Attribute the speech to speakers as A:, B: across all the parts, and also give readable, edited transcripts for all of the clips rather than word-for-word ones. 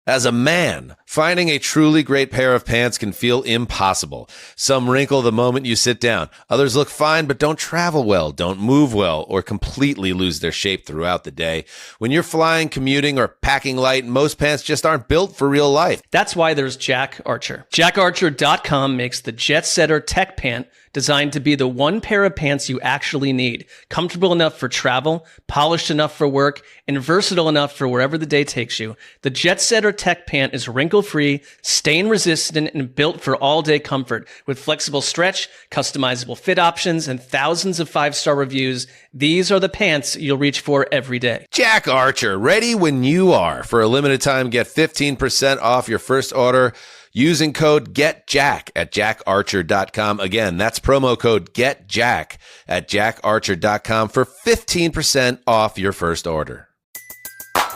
A: As a man, finding a truly great pair of pants can feel impossible. Some wrinkle the moment you sit down. Others look fine but don't travel well, don't move well, or completely lose their shape throughout the day. When you're flying, commuting, or packing light, most pants just aren't built for real life.
B: That's why there's Jack Archer. JackArcher.com makes the Jet Setter Tech Pant designed to be the one pair of pants you actually need. Comfortable enough for travel, polished enough for work, and versatile enough for wherever the day takes you. The Jet Setter Tech Pant is wrinkle-free, stain-resistant, and built for all-day comfort. With flexible stretch, customizable fit options, and thousands of 5-star reviews, these are the pants you'll reach for every day.
A: Jack Archer, ready when you are. For a limited time, get 15% off your first order using code GETJACK at jackarcher.com. Again, that's promo code GETJACK at jackarcher.com for 15% off your first order.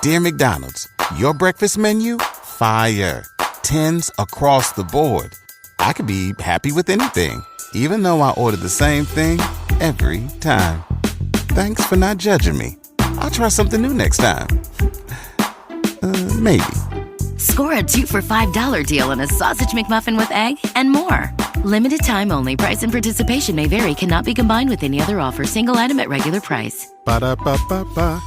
C: Dear McDonald's, your breakfast menu? Fire. 10s across the board. I could be happy with anything, even though I ordered the same thing every time. Thanks for not judging me. I'll try something new next time. Maybe.
D: Score a 2 for $5 deal on a sausage McMuffin with egg and more. Limited time only. Price and participation may vary. Cannot be combined with any other offer. Single item at regular price.
C: Ba-da-ba-ba-ba.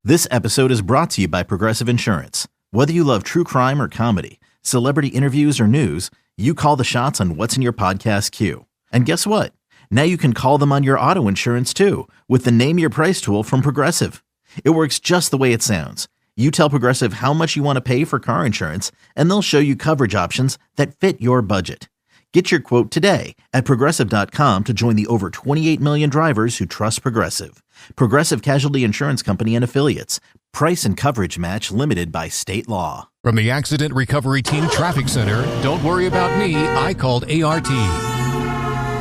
E: This episode is brought to you by Progressive Insurance. Whether you love true crime or comedy, celebrity interviews or news, you call the shots on what's in your podcast queue. And guess what? Now you can call them on your auto insurance too with the Name Your Price tool from Progressive. It works just the way it sounds. You tell Progressive how much you want to pay for car insurance, and they'll show you coverage options that fit your budget. Get your quote today at Progressive.com to join the over 28 million drivers who trust Progressive. Progressive Casualty Insurance Company and Affiliates. Price and coverage match limited by state law.
F: From the Accident Recovery Team Traffic Center, don't worry about me, I called ART.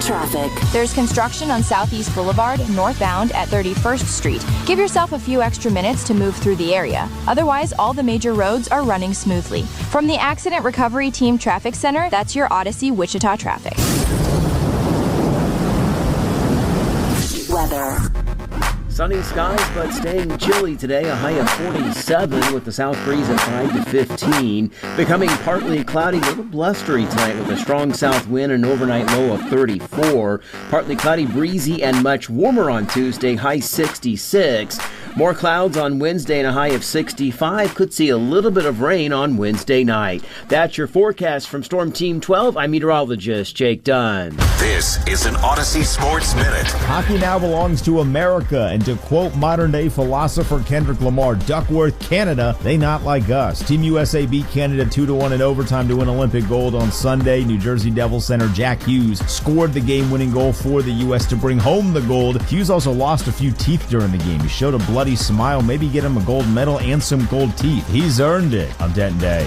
G: Traffic. There's construction on Southeast Boulevard, northbound at 31st Street. Give yourself a few extra minutes to move through the area. Otherwise, all the major roads are running smoothly. From the Accident Recovery Team Traffic Center, that's your Odyssey Wichita traffic. Weather.
H: Sunny skies, but staying chilly today. A high of 47 with the south breeze at 5 to 15. Becoming partly cloudy, a little blustery tonight with a strong south wind and overnight low of 34. Partly cloudy, breezy, and much warmer on Tuesday, high 66. More clouds on Wednesday and a high of 65. Could see a little bit of rain on Wednesday night. That's your forecast from Storm Team 12. I'm meteorologist Jake Dunn.
I: This is an Odyssey Sports Minute.
J: Hockey now belongs to America, and to quote modern-day philosopher Kendrick Lamar, Duckworth, Canada, they not like us. Team USA beat Canada 2-1 in overtime to win Olympic gold on Sunday. New Jersey Devils center Jack Hughes scored the game-winning goal for the U.S. to bring home the gold. Hughes also lost a few teeth during the game. He showed a bloody smile, maybe get him a gold medal and some gold teeth. He's earned it on Denton Day.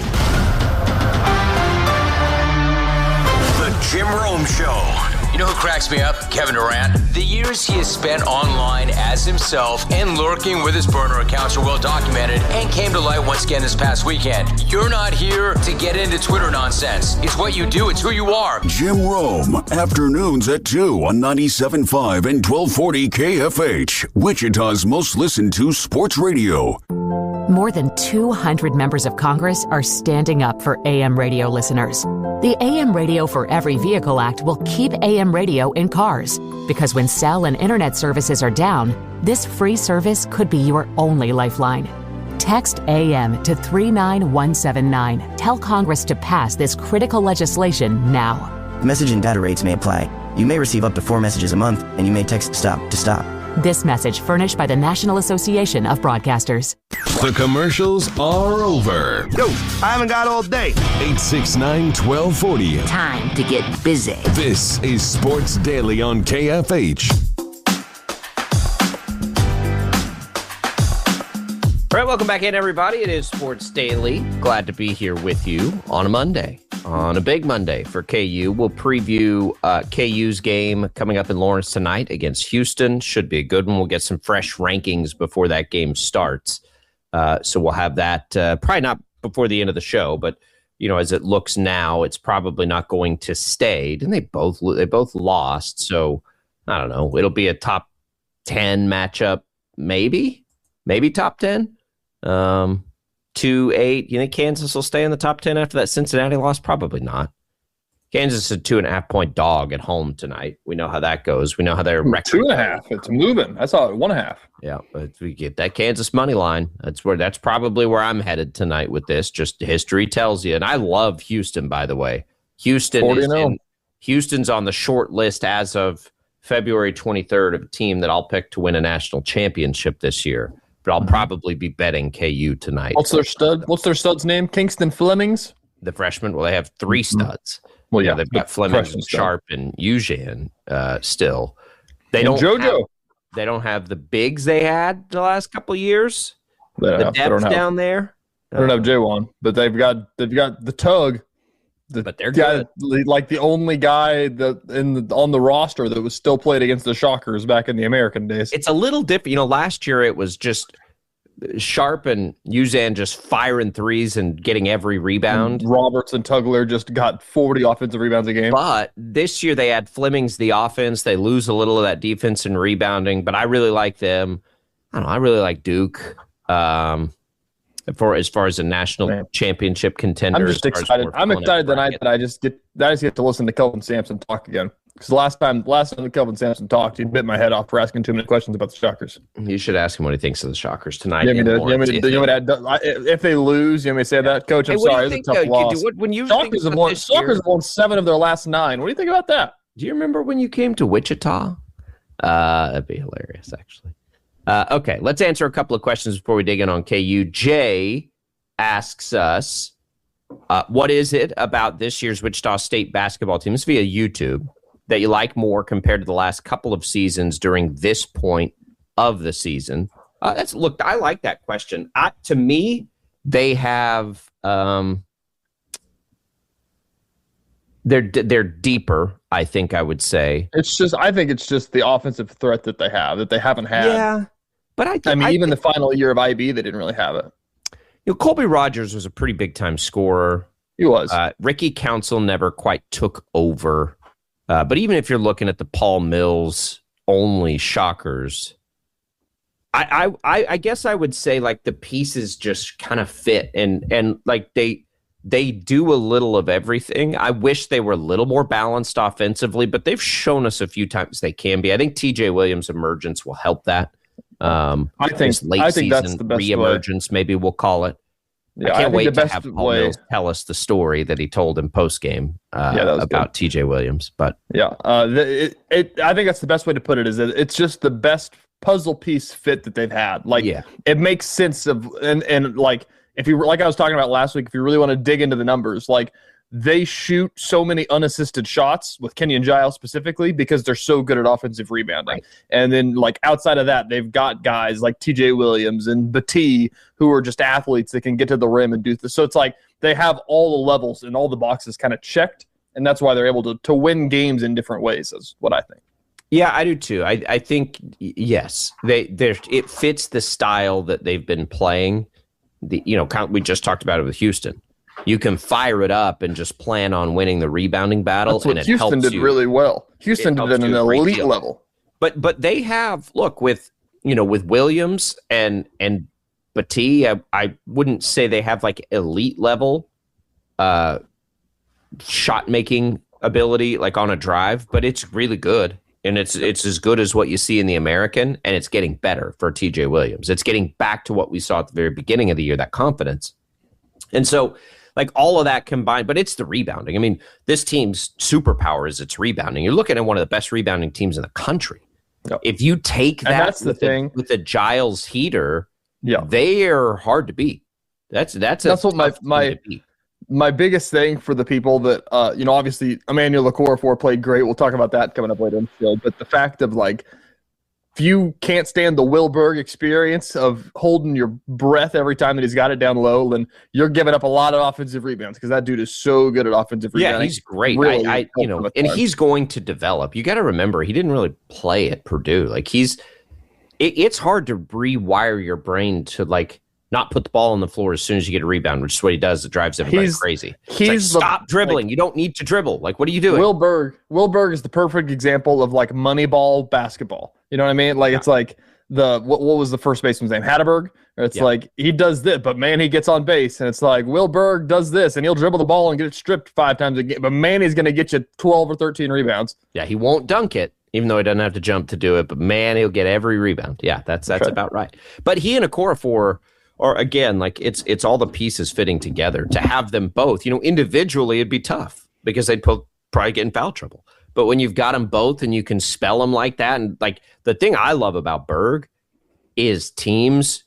I: The Jim Rome Show.
K: You know who cracks me up? Kevin Durant. The years he has spent online as himself and lurking with his burner accounts are well documented and came to light once again this past weekend. You're not here to get into Twitter nonsense. It's what you do. It's who you are.
I: Jim Rome, afternoons at 2 on 97.5 and 1240 KFH, Wichita's most listened to sports radio.
L: More than 200 members of Congress are standing up for AM radio listeners. The AM Radio for Every Vehicle Act will keep AM radio in cars, because when cell and internet services are down, this free service could be your only lifeline. Text AM to 39179. Tell Congress to pass this critical legislation now.
M: Message and data rates may apply. You may receive up to 4 messages a month, and you may text STOP to stop.
L: This message furnished by the National Association of Broadcasters.
I: The commercials are over.
N: Yo, I haven't got all day.
I: 869-1240.
D: Time to get busy.
I: This is Sports Daily on KFH.
O: All right, welcome back in, everybody. It is Sports Daily. Glad to be here with you on a Monday, on a big Monday for KU. We'll preview KU's game coming up in Lawrence tonight against Houston. Should be a good one. We'll get some fresh rankings before that game starts. So we'll have that probably not before the end of the show, but as it looks now, it's probably not going to stay. Didn't they both lost? So I don't know. It'll be a top 10 matchup, maybe top 10. 2-8. You think Kansas will stay in the top 10 after that Cincinnati loss? Probably not. Kansas is a 2.5-point dog at home tonight. We know how that goes. We know how their record
P: 2.5. It's moving. I saw it 1.5.
O: Yeah, but we get that Kansas money line. That's probably where I'm headed tonight with this. Just history tells you. And I love Houston, by the way. Houston's on the short list as of February 23rd of a team that I'll pick to win a national championship this year. But I'll probably be betting KU tonight.
P: What's their stud's name? Kingston Flemings?
O: The freshman? Well, they have 3 studs.
P: Well, yeah,
O: they've got Flemings and Sharp and Eugene still. They don't have the bigs they had the last couple of years. The depth down there.
P: They don't have J1, but they've got the Tug.
O: But they're good.
P: Like the only guy on the roster that was still played against the Shockers back in the American days.
O: It's a little different. Last year it was just Sharp and Uzan just firing threes and getting every rebound.
P: And Roberts and Tugler just got 40 offensive rebounds a game.
O: But this year they had Flemings the offense. They lose a little of that defense and rebounding, but I really like them. I really like Duke. As far as a national championship contender.
P: I'm just excited. I'm excited tonight that I just get to listen to Kelvin Sampson talk again. Because the last time Kelvin Sampson talked, he bit my head off for asking too many questions about the Shockers.
O: You should ask him what he thinks of the Shockers tonight.
P: If they lose, you want me to say that? Coach, I'm sorry. It's a tough loss. Shockers have won 7 of their last 9. What do you think about that?
O: Do you remember when you came to Wichita? That'd be hilarious, actually. Okay, let's answer a couple of questions before we dig in on KU. Jay asks us, what is it about this year's Wichita State basketball team, this is via YouTube, that you like more compared to the last couple of seasons during this point of the season? I like that question. To me, they have they're deeper, I think I would say.
P: I think it's just the offensive threat that they haven't had.
O: Yeah. But
P: even the final year of IB, they didn't really have it.
O: Colby Rogers was a pretty big-time scorer.
P: He was.
O: Ricky Council never quite took over. But even if you're looking at the Paul Mills only Shockers, I guess I would say like the pieces just kind of fit and like they do a little of everything. I wish they were a little more balanced offensively, but they've shown us a few times they can be. I think TJ Williams' emergence will help that.
P: I think that's the best
O: re-emergence, maybe we'll call it.
P: Yeah,
O: I can't wait to have Paul Mills tell us the story that he told in postgame about TJ Williams. But
P: I think that's the best way to put it. Is that it's just the best puzzle piece fit that they've had. It makes sense of and like if you like I was talking about last week. If you really want to dig into the numbers, like they shoot so many unassisted shots with Kenyon Giles specifically because they're so good at offensive rebounding. Right. And then like outside of that, they've got guys like TJ Williams and Batee who are just athletes that can get to the rim and do this. So it's like they have all the levels and all the boxes kind of checked. And that's why they're able to win games in different ways is what I think.
O: Yeah, I do too. I think, yes, it fits the style that they've been playing. We just talked about it with Houston. You can fire it up and just plan on winning the rebounding battle.
P: That's what and Houston did really well. Houston did it at an elite level.
O: But they have with Williams and Batee, I wouldn't say they have like elite level shot making ability like on a drive, but it's really good. And it's as good as what you see in the American, and it's getting better for TJ Williams. It's getting back to what we saw at the very beginning of the year, that confidence. And so like all of that combined, but it's the rebounding. I mean, this team's superpower is its rebounding. You're looking at one of the best rebounding teams in the country. Yep. If you take that with the Giles heater, they are hard to beat. That's
P: what my biggest thing for the people that obviously Emmanuel Okorafor played great. We'll talk about that coming up later in the show. But the fact of like, if you can't stand the Wilberg experience of holding your breath every time that he's got it down low, then you're giving up a lot of offensive rebounds because that dude is so good at offensive rebounding.
O: Yeah, he's great.
P: Really,
O: and he's going to develop. You got to remember, he didn't really play at Purdue. Like it's hard to rewire your brain to like not put the ball on the floor as soon as you get a rebound, which is what he does. That drives everybody crazy. Stop dribbling. You don't need to dribble. Like, what are you doing?
P: Wilberg is the perfect example of like money ball basketball. You know what I mean? Like, it's like what was the first baseman's name? Hatterberg? It's like he does this, but man, he gets on base, and it's like Will Berg does this, and he'll dribble the ball and get it stripped 5 times a game, but man, he's going to get you 12 or 13 rebounds.
O: Yeah, he won't dunk it, even though he doesn't have to jump to do it, but man, he'll get every rebound. Yeah, that's about right. But he and Okorafor are, again, like it's all the pieces fitting together. To have them both, individually, it'd be tough because they'd probably get in foul trouble. But when you've got them both and you can spell them like that, and like the thing I love about Berg is teams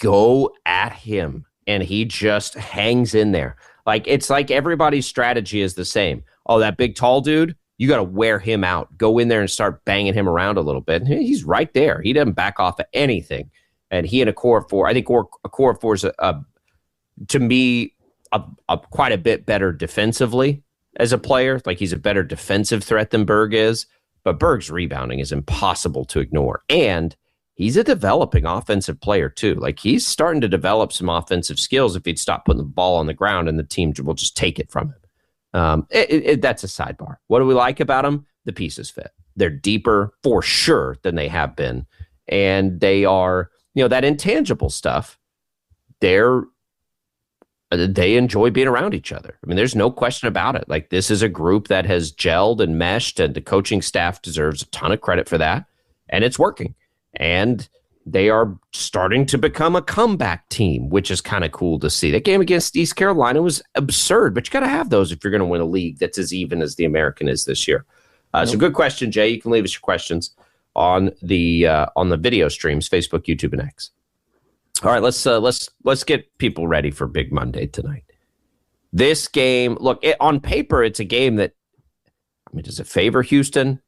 O: go at him and he just hangs in there. Like it's like everybody's strategy is the same. Oh, that big tall dude, you got to wear him out. Go in there and start banging him around a little bit. He's right there. He doesn't back off of anything. And he and Okorafor, I think Okorafor's to me quite a bit better defensively as a player. Like he's a better defensive threat than Berg is. But Berg's rebounding is impossible to ignore. And he's a developing offensive player, too. Like, he's starting to develop some offensive skills if he'd stop putting the ball on the ground and the team will just take it from him. That's a sidebar. What do we like about him? The pieces fit. They're deeper, for sure, than they have been. And they are, that intangible stuff, they enjoy being around each other. I mean, there's no question about it. Like, this is a group that has gelled and meshed, and the coaching staff deserves a ton of credit for that. And it's working. And they are starting to become a comeback team, which is kind of cool to see. That game against East Carolina was absurd, but you got to have those if you're going to win a league that's as even as the American is this year. So good question, Jay. You can leave us your questions on the video streams, Facebook, YouTube, and X. All right, let's get people ready for Big Monday tonight. This game, look, on paper, it's a game that, does it favor Houston?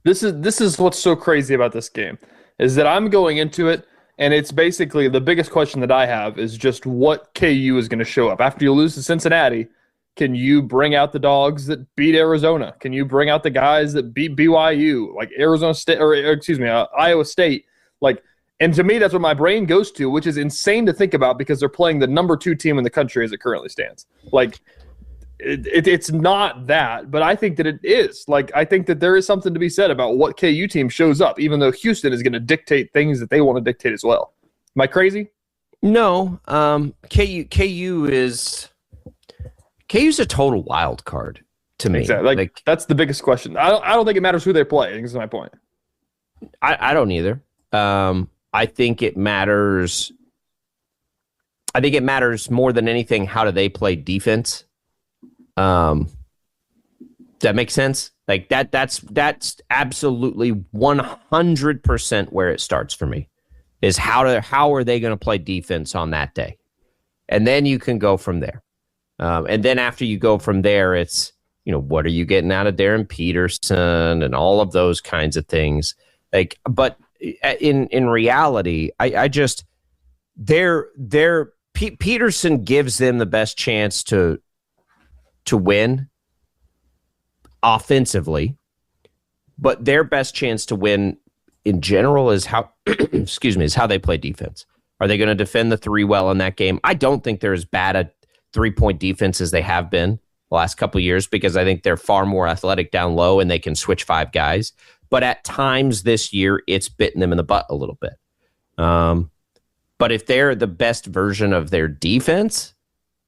P: This is what's so crazy about this game is that I'm going into it, and it's basically the biggest question that I have is just what KU is going to show up after you lose to Cincinnati. Can you bring out the dogs that beat Arizona? Can you bring out the guys that beat BYU, like Iowa State? Like, and to me, that's what my brain goes to, which is insane to think about because they're playing the number 2 team in the country as it currently stands. Like, it's not that, but I think that it is. Like, I think that there is something to be said about what KU team shows up, even though Houston is going to dictate things that they want to dictate as well. Am I crazy?
O: No. KU's a total wild card to me.
P: Exactly. Like that's the biggest question. I don't think it matters who they play. I think is my point.
O: I don't either. I think it matters. I think it matters more than anything. How do they play defense? Does that make sense? Like that's absolutely 100% where it starts for me is how are they going to play defense on that day? And then you can go from there. And then after you go from there, it's, what are you getting out of Darren Peterson and all of those kinds of things. Like, but in reality, I just, Peterson gives them the best chance to win offensively, but their best chance to win in general is how, is how they play defense. Are they going to defend the 3 well in that game? I don't think they're as bad a 3-point defense as they have been the last couple of years because I think they're far more athletic down low and they can switch 5 guys. But at times this year, it's bitten them in the butt a little bit. But if they're the best version of their defense,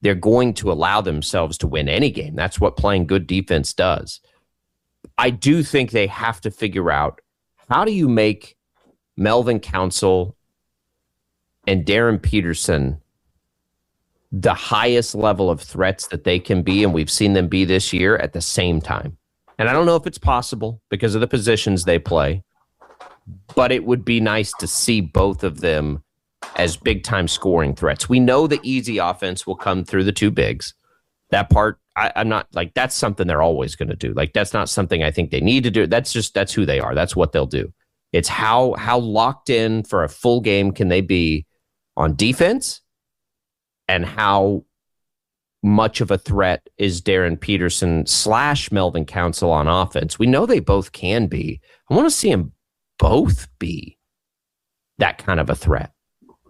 O: they're going to allow themselves to win any game. That's what playing good defense does. I do think they have to figure out how do you make Melvin Council and Darren Peterson the highest level of threats that they can be, and we've seen them be this year at the same time. And I don't know if it's possible because of the positions they play, but it would be nice to see both of them as big-time scoring threats. We know the easy offense will come through the 2 bigs. That part, I'm not, like, that's something they're always going to do. Like, that's not something I think they need to do. That's who they are. That's what they'll do. It's how locked in for a full game can they be on defense and how much of a threat is Darren Peterson / Melvin Council on offense. We know they both can be. I want to see them both be that kind of a threat.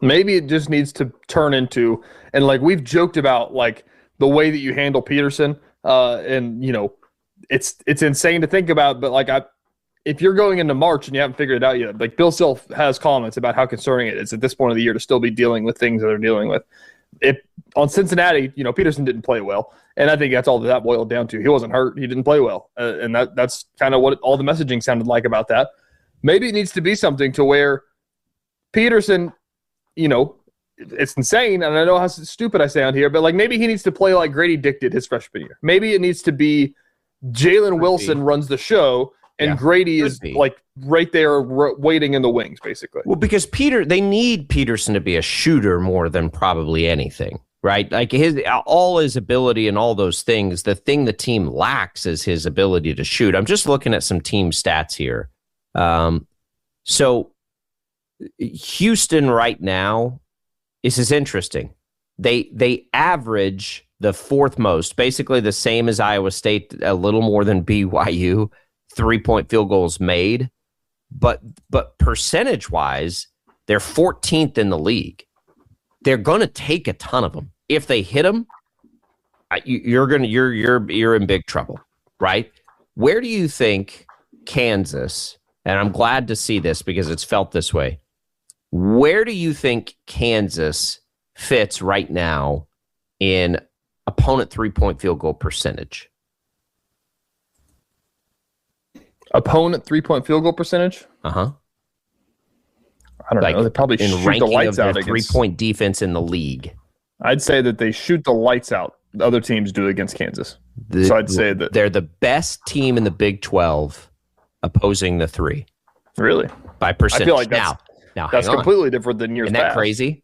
P: Maybe it just needs to turn into, and like we've joked about, like the way that you handle Peterson, and it's insane to think about, but like if you're going into March and you haven't figured it out yet, like Bill Self has comments about how concerning it is at this point of the year to still be dealing with things that they're dealing with. If on Cincinnati, Peterson didn't play well, and I think that's all that boiled down to. He wasn't hurt; he didn't play well, and that's kind of what all the messaging sounded like about that. Maybe it needs to be something to where Peterson, it's insane, and I know how stupid I sound here, but like maybe he needs to play like Grady Dick did his freshman year. Maybe it needs to be Jalen Wilson runs the show, and Grady is like right there waiting in the wings, basically.
O: Well, because they need Peterson to be a shooter more than probably anything, right? Like all his ability and all those things, the thing the team lacks is his ability to shoot. I'm just looking at some team stats here. So Houston right now, this is interesting. They average the fourth most, basically the same as Iowa State, a little more than BYU, 3-point field goals made. But percentage-wise, they're 14th in the league. They're going to take a ton of them. If they hit them, you're in big trouble, right? Where do you think Kansas, and I'm glad to see this because it's felt this way, where do you think Kansas fits right now in opponent 3-point field goal percentage?
P: Opponent 3-point field goal percentage?
O: Uh-huh.
P: I don't know. They probably
O: in
P: shoot
O: ranking
P: the lights
O: of
P: out
O: their
P: against
O: 3-point defense in the league.
P: I'd say that they shoot the lights out. The other teams do against Kansas. So I'd say that
O: they're the best team in the Big 12 opposing the 3.
P: Really?
O: By percentage.
P: I feel like that's completely different than years past.
O: Isn't that crazy?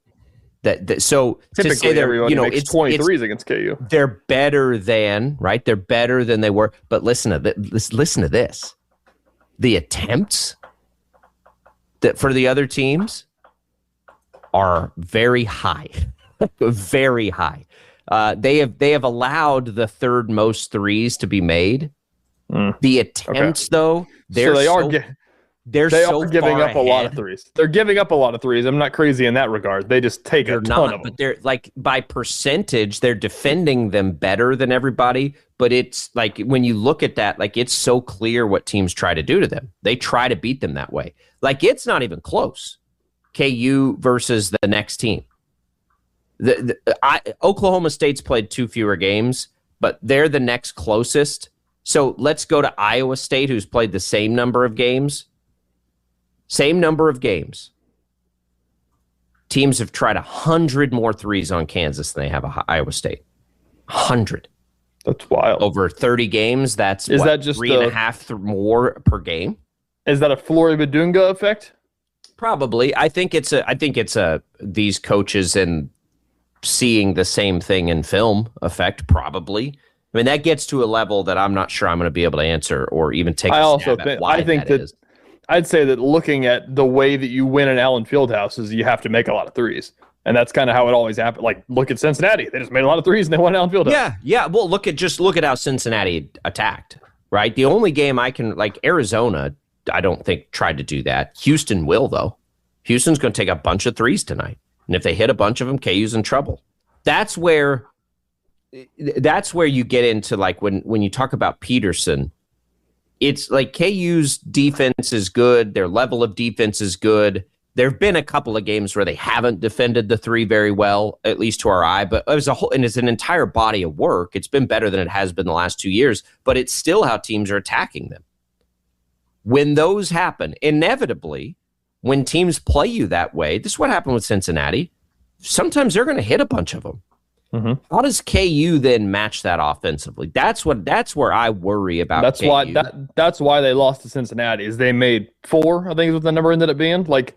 O: So
P: typically
O: to say
P: everybody makes
O: it's
P: 23s against KU.
O: They're better than, right? They're better than they were. But listen to this. The attempts that for the other teams are very high. Very high. They have allowed the third most threes to be made. The attempts, though, they are
P: giving up a lot of threes. They're giving up a lot of threes. I'm not crazy in that regard. They just take a ton of them.
O: But they're like by percentage, they're defending them better than everybody. But it's like when you look at that, like it's so clear what teams try to do to them. They try to beat them that way. Like it's not even close. KU versus the next team. Oklahoma State's played 2 fewer games, but they're the next closest. So let's go to Iowa State, who's played the same number of games. Same number of games. Teams have tried 100 more threes on Kansas than they have Iowa State. 100.
P: That's wild.
O: Over 30 games, that's
P: that just
O: 3.5 more per game?
P: Is that a Flory Badunga effect?
O: Probably. I think it's these coaches and seeing the same thing in film effect, probably. I mean, that gets to a level that I'm not sure I'm going to be able to answer or even take a stab at why that is.
P: I'd say that looking at the way that you win in Allen Fieldhouse is you have to make a lot of threes. And that's kind of how it always happened. Like, look at Cincinnati. They just made a lot of threes and they won Allen Fieldhouse.
O: Yeah. Well, look at how Cincinnati attacked, right? The only game Arizona, I don't think tried to do that. Houston will, though. Houston's going to take a bunch of threes tonight. And if they hit a bunch of them, KU's in trouble. That's where you get into, like, when you talk about Peterson, it's like KU's defense is good. Their level of defense is good. There have been a couple of games where they haven't defended the 3 very well, at least to our eye. But as a whole, and it's an entire body of work. It's been better than it has been the last 2 years. But it's still how teams are attacking them. When those happen, inevitably, when teams play you that way, this is what happened with Cincinnati. Sometimes they're going to hit a bunch of them. Mm-hmm. How does KU then match that offensively? That's where I worry about.
P: That's why they lost to Cincinnati. Is they made 4? I think is what the number ended up being. Like,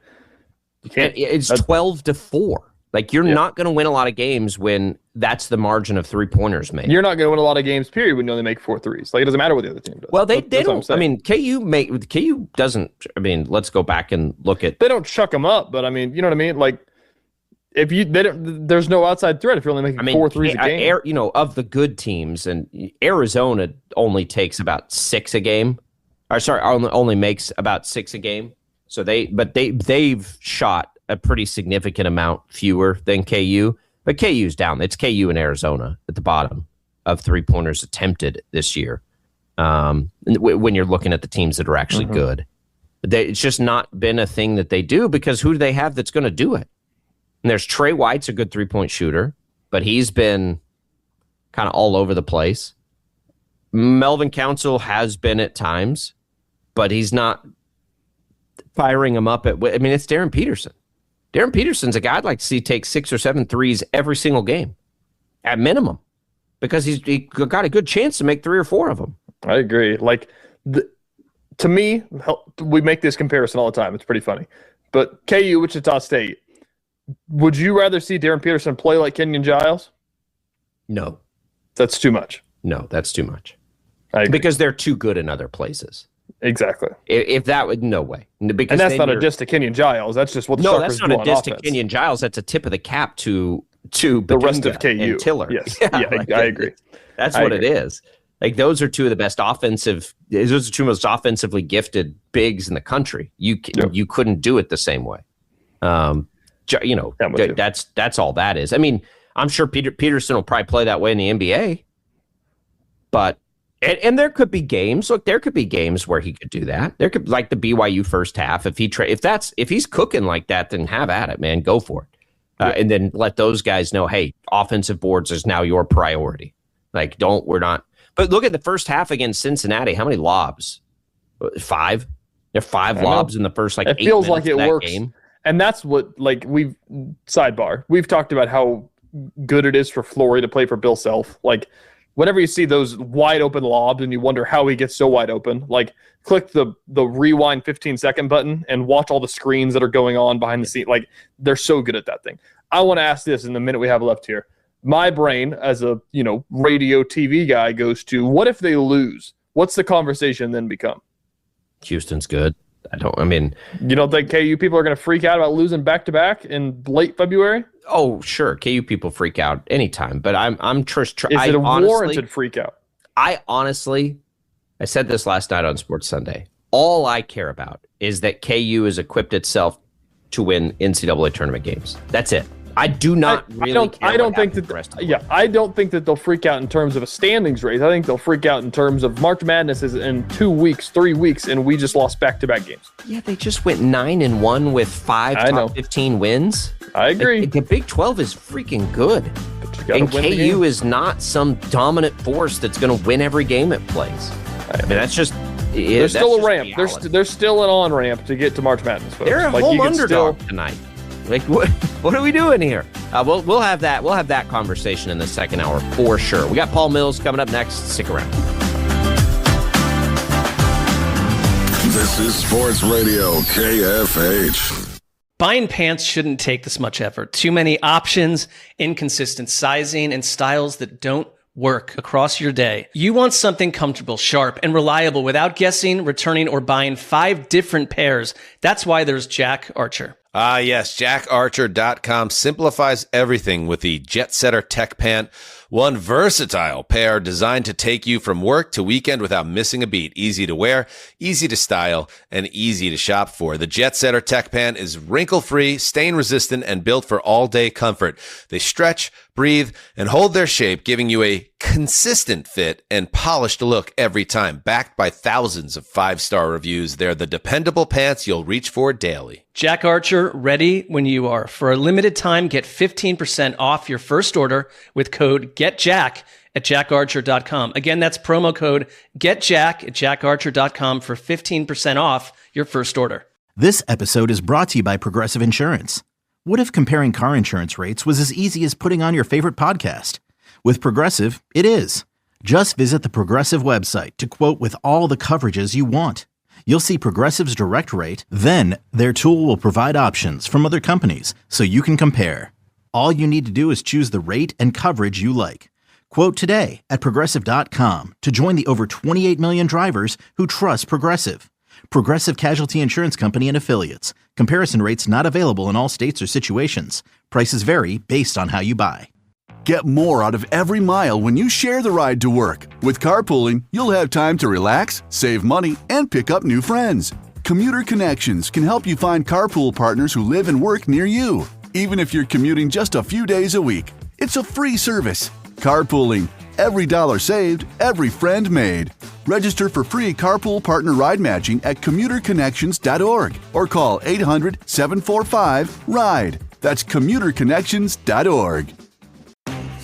O: it's 12-4. Like you're not going to win a lot of games when that's the margin of 3-pointers made.
P: You're not going to win a lot of games, period, when you only make 4 threes. Like it doesn't matter what the other team does.
O: Well, they don't. I mean, KU doesn't. I mean, let's go back and look at.
P: They don't chuck them up, but I mean, you know what I mean, like. If there's no outside threat if you're only making 4 threes a game.
O: Of the good teams, and Arizona only takes about 6 a game. Only makes about 6 a game. So they've shot a pretty significant amount fewer than KU. But KU's down. It's KU and Arizona at the bottom of 3-pointers attempted this year. when you're looking at the teams that are actually good. It's just not been a thing that they do, because who do they have that's going to do it? And there's Trey White's a good three-point shooter, but he's been kind of all over the place. Melvin Council has been at times, but he's not firing him up it's Darren Peterson. Darren Peterson's a guy I'd like to see take 6 or 7 threes every single game at minimum, because he got a good chance to make 3 or 4 of them.
P: I agree. To me, we make this comparison all the time. It's pretty funny. But KU, Wichita State, would you rather see Darren Peterson play like Kenyon Giles?
O: No.
P: That's too much.
O: No, that's too much.
P: Because
O: they're too good in other places.
P: Exactly.
O: If that would, no way. Because
P: and that's not a diss to Kenyon Giles. That's just what the Sharkers do on offense. No, that's not a diss to
O: Kenyon Giles. That's a tip of the cap to
P: the rest of KU.
O: And Tiller.
P: Yes. I agree.
O: That's what it is. Those are two of the best those are two most offensively gifted bigs in the country. You couldn't do it the same way. That's all that is. I'm sure Peterson will probably play that way in the NBA, but and there could be games. Look, there could be games where he could do that. There could, like the BYU first half, if he's cooking like that, then have at it, man. Go for it, and then let those guys know, hey, offensive boards is now your priority. We're not. But look at the first half against Cincinnati. How many lobs? 5. There are 5 lobs in the first 8 minutes. It feels like it works. Game.
P: And that's what we've talked about how good it is for Flory to play for Bill Self. Whenever you see those wide open lobs and you wonder how he gets so wide open, click the rewind 15-second button and watch all the screens that are going on behind the scene. They're so good at that thing. I want to ask this in the minute we have left here. My brain, as a radio TV guy, goes to, what if they lose? What's the conversation then become?
O: Houston's good. You
P: don't think KU people are going to freak out about losing back-to-back in late February?
O: Oh, sure. KU people freak out anytime, but I'm just...
P: Is it a warranted freak out?
O: I said this last night on Sports Sunday. All I care about is that KU has equipped itself to win NCAA tournament games. That's it. I do not really care. I don't think that they'll freak out in terms of a standings race. I think they'll freak out in terms of March Madness is in 2 weeks, 3 weeks, and we just lost back-to-back games. Yeah, they just went 9-1 with 5 top 15 wins.
P: I agree.
O: The Big 12 is freaking good. And KU is not some dominant force that's going to win every game it plays. That's just...
P: There's still a ramp. There's still an on-ramp to get to March Madness, folks.
O: They're a home underdog tonight. What are we doing here? We'll have that conversation in the second hour for sure. We got Paul Mills coming up next. Stick around.
I: This is Sports Radio KFH.
B: Buying pants shouldn't take this much effort. Too many options, inconsistent sizing, and styles that don't work across your day. You want something comfortable, sharp, and reliable without guessing, returning, or buying 5 different pairs. That's why there's Jack Archer.
A: Ah, yes. JackArcher.com simplifies everything with the Jet Setter Tech Pant. One versatile pair designed to take you from work to weekend without missing a beat. Easy to wear, easy to style, and easy to shop for. The Jet Setter Tech Pant is wrinkle-free, stain-resistant, and built for all-day comfort. They stretch, breathe, and hold their shape, giving you a consistent fit and polished look every time. Backed by thousands of 5-star reviews, they're the dependable pants you'll reach for daily.
B: Jack Archer, ready when you are. For a limited time, get 15% off your first order with code GETJACK at jackarcher.com. Again, that's promo code GETJACK at jackarcher.com for 15% off your first order.
E: This episode is brought to you by Progressive Insurance. What if comparing car insurance rates was as easy as putting on your favorite podcast? With Progressive, it is. Just visit the Progressive website to quote with all the coverages you want. You'll see Progressive's direct rate, then their tool will provide options from other companies so you can compare. All you need to do is choose the rate and coverage you like. Quote today at Progressive.com to join the over 28 million drivers who trust Progressive. Progressive Casualty Insurance Company and Affiliates. Comparison rates not available in all states or situations. Prices vary based on how you buy.
I: Get more out of every mile when you share the ride to work. With carpooling, you'll have time to relax, save money, and pick up new friends. Commuter Connections can help you find carpool partners who live and work near you, even if you're commuting just a few days a week. It's a free service. Carpooling. Every dollar saved, every friend made. Register for free carpool partner ride matching at commuterconnections.org or call 800-745-RIDE. That's commuterconnections.org.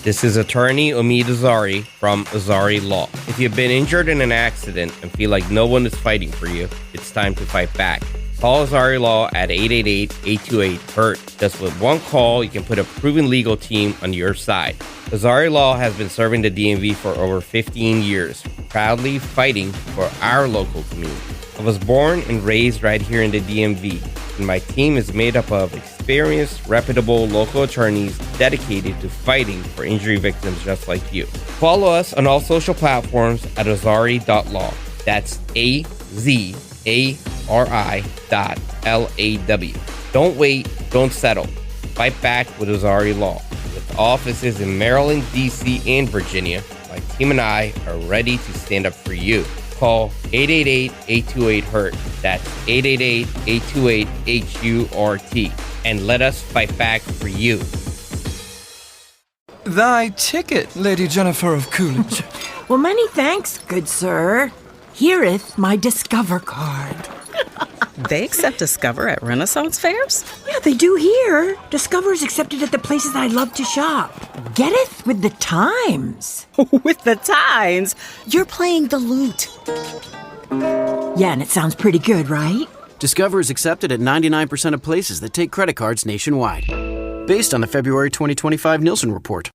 Q: This is attorney Omid Azari from Azari Law. If you've been injured in an accident and feel like no one is fighting for you, it's time to fight back. Call Azari Law at 888-828-HURT. Just with one call, you can put a proven legal team on your side. Azari Law has been serving the DMV for over 15 years, proudly fighting for our local community. I was born and raised right here in the DMV, and my team is made up of experienced, reputable local attorneys dedicated to fighting for injury victims just like you. Follow us on all social platforms at azari.law. That's AZARI.LAW. Don't wait, don't settle. Fight back with Azari Law. With offices in Maryland, D.C., and Virginia, my team and I are ready to stand up for you. Call 888-828-HURT. That's 888-828-HURT. And let us fight back for you.
R: Thy ticket, Lady Jennifer of Coolidge.
S: Well, many thanks, good sir. Here'th my Discover card.
T: They accept Discover at Renaissance fairs?
S: Yeah, they do here. Discover's accepted at the places I love to shop. Getteth with the times.
T: With the times? You're playing the lute.
S: Yeah, and it sounds pretty good, right?
U: Discover is accepted at 99% of places that take credit cards nationwide. Based on the February 2025 Nielsen report.